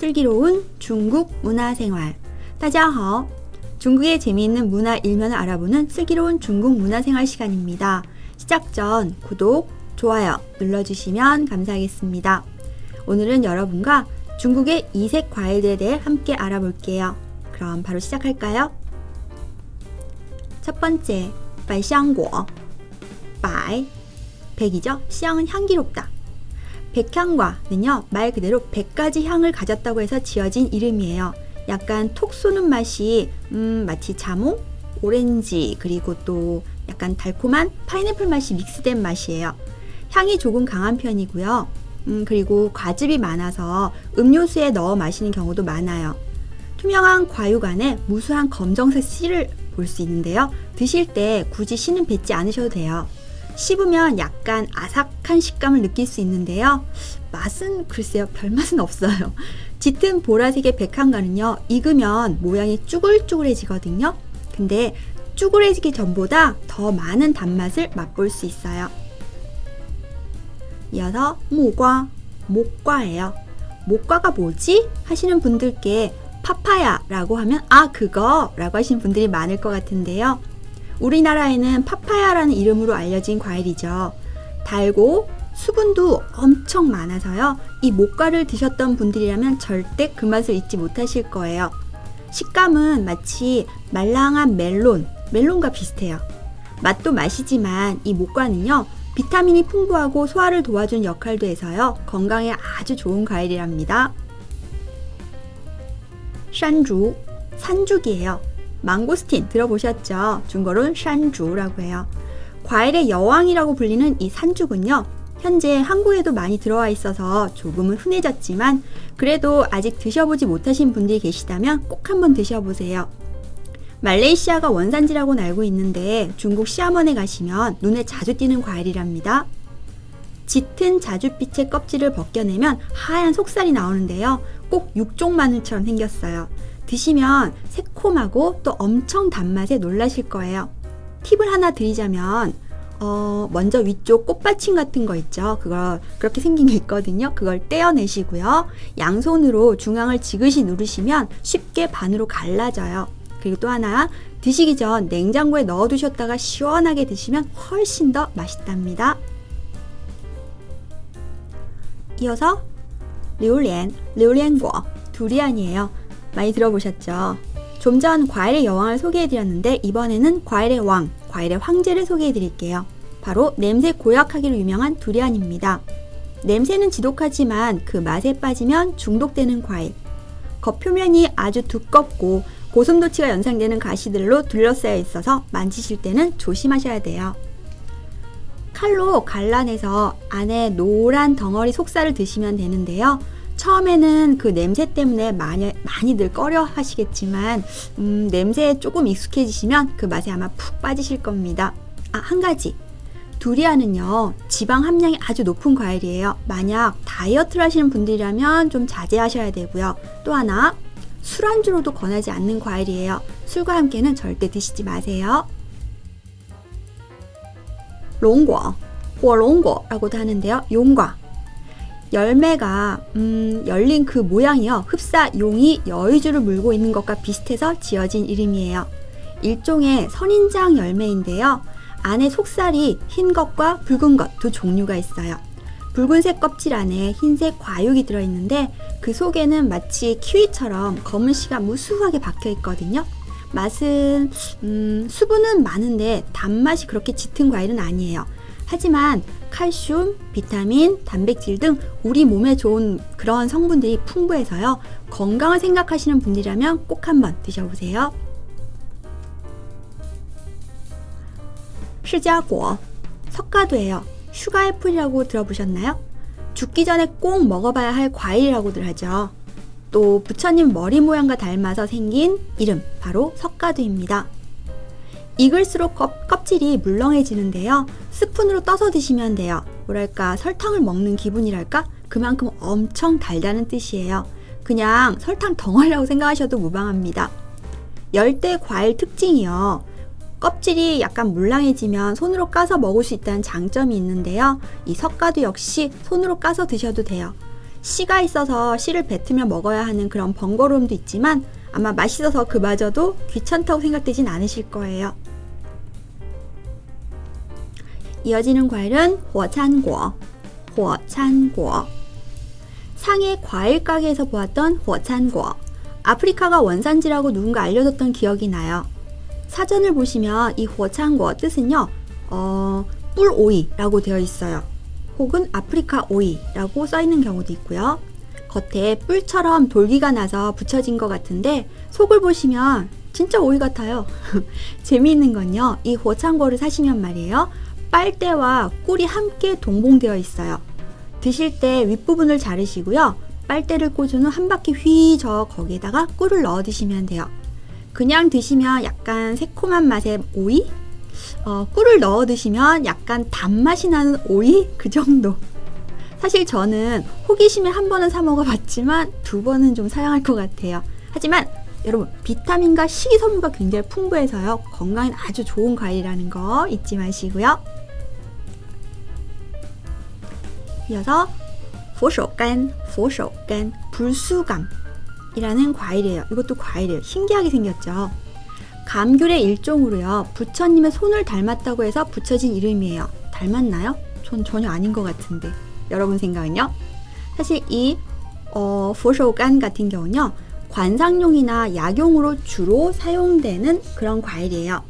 슬기로운 중국 문화생활. 大家好. 중국의 재미있는 문화 일면을 알아보는 슬기로운 중국 문화생활 시간입니다. 시작 전 구독, 좋아요 눌러주시면 감사하겠습니다. 오늘은 여러분과 중국의 이색 과일들에 대해 함께 알아볼게요. 그럼 바로 시작할까요? 첫 번째, 百香果. 百, 백이죠? 香은 향기롭다. 백향과는요, 말 그대로 100가지 향을 가졌다고 해서 지어진 이름이에요. 약간 톡 쏘는 맛이 마치 자몽, 오렌지, 그리고 또 약간 달콤한 파인애플 맛이 믹스된 맛이에요. 향이 조금 강한 편이고요. 그리고 과즙이 많아서 음료수에 넣어 마시는 경우도 많아요. 투명한 과육 안에 무수한 검정색 씨를 볼 수 있는데요. 드실 때 굳이 씨는 뱉지 않으셔도 돼요. 씹으면 약간 아삭한 식감을 느낄 수 있는데요. 맛은 글쎄요, 별맛은 없어요. 짙은 보라색의 백향과는요, 익으면 모양이 쭈글쭈글해지거든요. 근데 쭈글해지기 전보다 더 많은 단맛을 맛볼 수 있어요. 이어서 무과, 목과예요. 목과가 뭐지? 하시는 분들께 파파야라고 하면 그거! 라고 하시는 분들이 많을 것 같은데요. 우리나라에는 파파야라는 이름으로 알려진 과일이죠. 달고 수분도 엄청 많아서요. 이 목과를 드셨던 분들이라면 절대 그 맛을 잊지 못하실 거예요. 식감은 마치 말랑한 멜론과 비슷해요. 맛도 맛이지만 이 목과는요, 비타민이 풍부하고 소화를 도와주는 역할도 해서요, 건강에 아주 좋은 과일이랍니다. 샨주, 산죽이에요. 망고스틴 들어보셨죠? 중국어로는 샨주라고 해요. 과일의 여왕이라고 불리는 이 산죽은요, 현재 한국에도 많이 들어와 있어서 조금은 흔해졌지만 그래도 아직 드셔보지 못하신 분들이 계시다면 꼭 한번 드셔보세요. 말레이시아가 원산지라고는 알고 있는데 중국 시아먼에 가시면 눈에 자주 띄는 과일이랍니다. 짙은 자줏빛의 껍질을 벗겨내면 하얀 속살이 나오는데요. 꼭 육종 마늘처럼 생겼어요. 드시면 새콤하고 또 엄청 단맛에 놀라실 거예요. 팁을 하나 드리자면 먼저 위쪽 꽃받침 같은 거 있죠. 그거 그렇게 생긴 게 있거든요. 그걸 떼어내시고요. 양손으로 중앙을 지그시 누르시면 쉽게 반으로 갈라져요. 그리고 또 하나, 드시기 전 냉장고에 넣어두셨다가 시원하게 드시면 훨씬 더 맛있답니다. 이어서 류리안과 두리안이에요. 많이 들어보셨죠? 좀 전 과일의 여왕을 소개해드렸는데 이번에는 과일의 왕, 과일의 황제를 소개해드릴게요. 바로 냄새 고약하기로 유명한 두리안입니다. 냄새는 지독하지만 그 맛에 빠지면 중독되는 과일. 겉표면이 아주 두껍고 고슴도치가 연상되는 가시들로 둘러싸여 있어서 만지실 때는 조심하셔야 돼요. 칼로 갈라내서 안에 노란 덩어리 속살을 드시면 되는데요. 처음에는 그 냄새 때문에 많이들 꺼려 하시겠지만 냄새에 조금 익숙해지시면 그 맛에 아마 푹 빠지실 겁니다. 한 가지, 두리안은요, 지방 함량이 아주 높은 과일이에요. 만약 다이어트를 하시는 분들이라면 좀 자제하셔야 되고요. 또 하나, 술안주로도 권하지 않는 과일이에요. 술과 함께는 절대 드시지 마세요. 롱궈, 호롱궈라고도 하는데요. 용과. 열매가 열린 그 모양이요, 흡사 용이 여의주를 물고 있는 것과 비슷해서 지어진 이름이에요. 일종의 선인장 열매인데요. 안에 속살이 흰 것과 붉은 것 두 종류가 있어요. 붉은색 껍질 안에 흰색 과육이 들어있는데 그 속에는 마치 키위처럼 검은 씨가 무수하게 박혀 있거든요. 맛은 수분은 많은데 단맛이 그렇게 짙은 과일은 아니에요. 하지만 칼슘, 비타민, 단백질 등 우리 몸에 좋은 그런 성분들이 풍부해서요, 건강을 생각하시는 분들이라면 꼭 한번 드셔보세요. 시자궈, 석가도예요. 슈가애플이라고 들어보셨나요? 죽기 전에 꼭 먹어봐야 할 과일이라고들 하죠. 또 부처님 머리 모양과 닮아서 생긴 이름, 바로 석가도입니다. 익을수록 껍질이 물렁해지는데요. 스푼으로 떠서 드시면 돼요. 뭐랄까, 설탕을 먹는 기분이랄까? 그만큼 엄청 달다는 뜻이에요. 그냥 설탕 덩어리라고 생각하셔도 무방합니다. 열대 과일 특징이요, 껍질이 약간 물랑해지면 손으로 까서 먹을 수 있다는 장점이 있는데요. 이 석가도 역시 손으로 까서 드셔도 돼요. 씨가 있어서 씨를 뱉으며 먹어야 하는 그런 번거로움도 있지만 아마 맛있어서 그마저도 귀찮다고 생각되진 않으실 거예요. 이어지는 과일은 火餐果, 火餐果. 상해 과일 가게에서 보았던 火餐果. 아프리카가 원산지라고 누군가 알려줬던 기억이 나요. 사전을 보시면 이 火餐果 뜻은요, 뿔 오이라고 되어 있어요. 혹은 아프리카 오이라고 써있는 경우도 있고요. 겉에 뿔처럼 돌기가 나서 붙여진 것 같은데 속을 보시면 진짜 오이 같아요. 재미있는 건요, 이 火餐果를 사시면 말이에요, 빨대와 꿀이 함께 동봉되어 있어요. 드실 때 윗부분을 자르시고요, 빨대를 꽂은 후 한 바퀴 휘 저어 거기에다가 꿀을 넣어 드시면 돼요. 그냥 드시면 약간 새콤한 맛의 오이? 꿀을 넣어 드시면 약간 단맛이 나는 오이? 그 정도. 사실 저는 호기심에 한 번은 사 먹어봤지만 두 번은 좀 사양할 것 같아요. 하지만 여러분, 비타민과 식이섬유가 굉장히 풍부해서요, 건강에 아주 좋은 과일이라는 거 잊지 마시고요. 이어서 佛手柑, 佛手柑, 불수감이라는 과일이에요. 이것도 과일이에요. 신기하게 생겼죠. 감귤의 일종으로요, 부처님의 손을 닮았다고 해서 붙여진 이름이에요. 닮았나요? 전 전혀 아닌 것 같은데 여러분 생각은요? 사실 이 佛手柑 같은 경우는요, 관상용이나 약용으로 주로 사용되는 그런 과일이에요.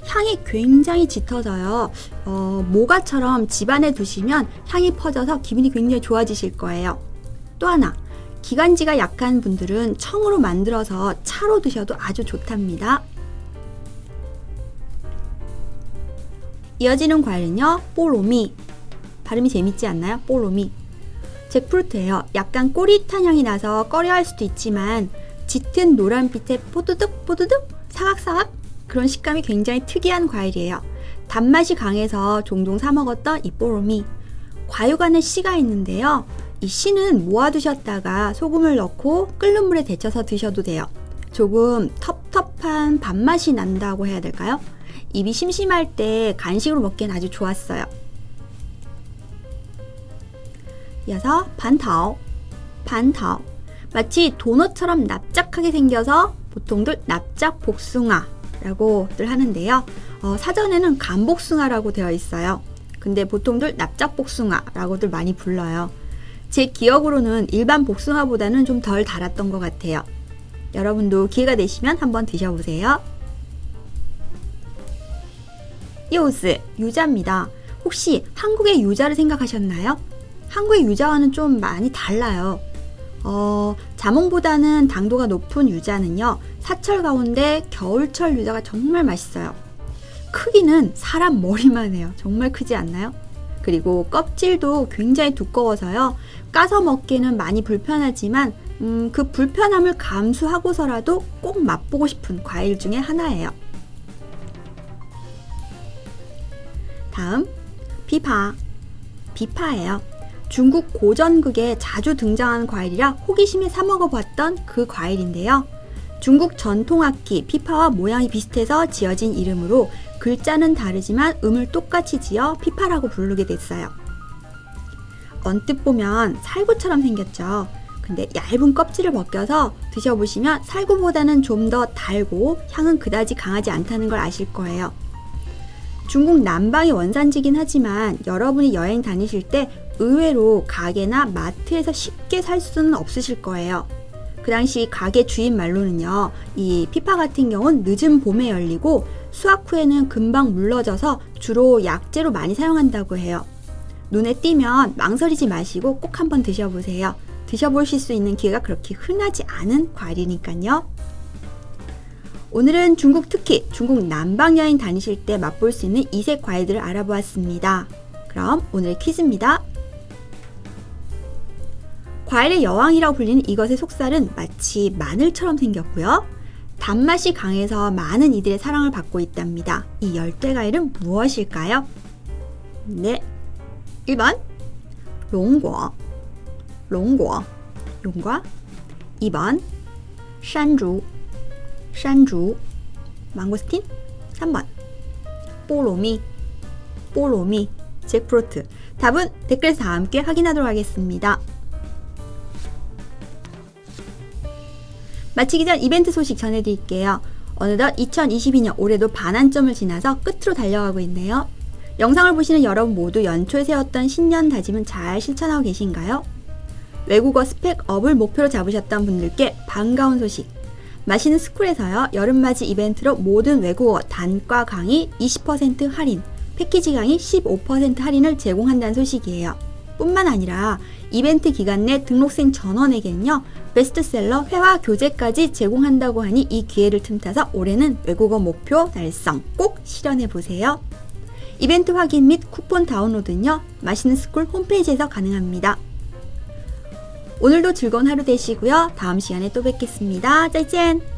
향이 굉장히 짙어서요, 모가처럼 집안에 두시면 향이 퍼져서 기분이 굉장히 좋아지실 거예요. 또 하나, 기관지가 약한 분들은 청으로 만들어서 차로 드셔도 아주 좋답니다. 이어지는 과일은요, 뽀로미. 발음이 재밌지 않나요? 뽀로미. 잭프루트예요. 약간 꼬릿한 향이 나서 꺼려할 수도 있지만 짙은 노란빛에 뽀드득 뽀드득 사각사각 그런 식감이 굉장히 특이한 과일이에요. 단맛이 강해서 종종 사 먹었던 이 뽀로미. 과육 안에 씨가 있는데요, 이 씨는 모아두셨다가 소금을 넣고 끓는 물에 데쳐서 드셔도 돼요. 조금 텁텁한 밥맛이 난다고 해야 될까요? 입이 심심할 때 간식으로 먹기엔 아주 좋았어요. 이어서 반타오. 반타오. 마치 도넛처럼 납작하게 생겨서 보통들 납작 복숭아라고들 하는데요. 사전에는 간복숭아라고 되어 있어요. 근데 보통들 납작 복숭아라고들 많이 불러요. 제 기억으로는 일반 복숭아보다는 좀 덜 달았던 것 같아요. 여러분도 기회가 되시면 한번 드셔보세요. 요스, 유자입니다. 혹시 한국의 유자를 생각하셨나요? 한국의 유자와는 좀 많이 달라요. 자몽보다는 당도가 높은 유자는요, 사철 가운데 겨울철 유자가 정말 맛있어요. 크기는 사람 머리만 해요. 정말 크지 않나요? 그리고 껍질도 굉장히 두꺼워서요, 까서 먹기는 많이 불편하지만 그 불편함을 감수하고서라도 꼭 맛보고 싶은 과일 중에 하나예요. 다음, 비파. 비파예요. 중국 고전극에 자주 등장하는 과일이라 호기심에 사 먹어봤던 그 과일인데요. 중국 전통악기 피파와 모양이 비슷해서 지어진 이름으로 글자는 다르지만 음을 똑같이 지어 피파라고 부르게 됐어요. 언뜻 보면 살구처럼 생겼죠. 근데 얇은 껍질을 벗겨서 드셔보시면 살구보다는 좀 더 달고 향은 그다지 강하지 않다는 걸 아실 거예요. 중국 남방이 원산지긴 하지만 여러분이 여행 다니실 때 의외로 가게나 마트에서 쉽게 살 수는 없으실 거예요. 그 당시 가게 주인 말로는요, 이 피파 같은 경우는 늦은 봄에 열리고 수확 후에는 금방 물러져서 주로 약재로 많이 사용한다고 해요. 눈에 띄면 망설이지 마시고 꼭 한번 드셔보세요. 드셔보실 수 있는 기회가 그렇게 흔하지 않은 과일이니까요. 오늘은 중국, 특히 중국 남방 여행 다니실 때 맛볼 수 있는 이색 과일들을 알아보았습니다. 그럼 오늘의 퀴즈입니다. 과일의 여왕이라고 불리는 이것의 속살은 마치 마늘처럼 생겼고요. 단맛이 강해서 많은 이들의 사랑을 받고 있답니다. 이 열대 과일은 무엇일까요? 네, 1번 롱궈, 롱궈, 용과. 2번 산竹, 산竹, 망고스틴. 3번 뽀로미, 뽀로미, 잭프루트. 답은 댓글에서 다 함께 확인하도록 하겠습니다. 마치기 전 이벤트 소식 전해드릴게요. 어느덧 2022년 올해도 반환점을 지나서 끝으로 달려가고 있네요. 영상을 보시는 여러분 모두 연초에 세웠던 신년 다짐은 잘 실천하고 계신가요? 외국어 스펙업을 목표로 잡으셨던 분들께 반가운 소식. 마시는 스쿨에서요, 여름맞이 이벤트로 모든 외국어 단과 강의 20% 할인, 패키지 강의 15% 할인을 제공한다는 소식이에요. 뿐만 아니라 이벤트 기간 내 등록생 전원에겐요, 베스트셀러 회화 교재까지 제공한다고 하니 이 기회를 틈타서 올해는 외국어 목표 달성 꼭 실현해보세요. 이벤트 확인 및 쿠폰 다운로드는요, 마시는 스쿨 홈페이지에서 가능합니다. 오늘도 즐거운 하루 되시고요. 다음 시간에 또 뵙겠습니다. 짜이젠!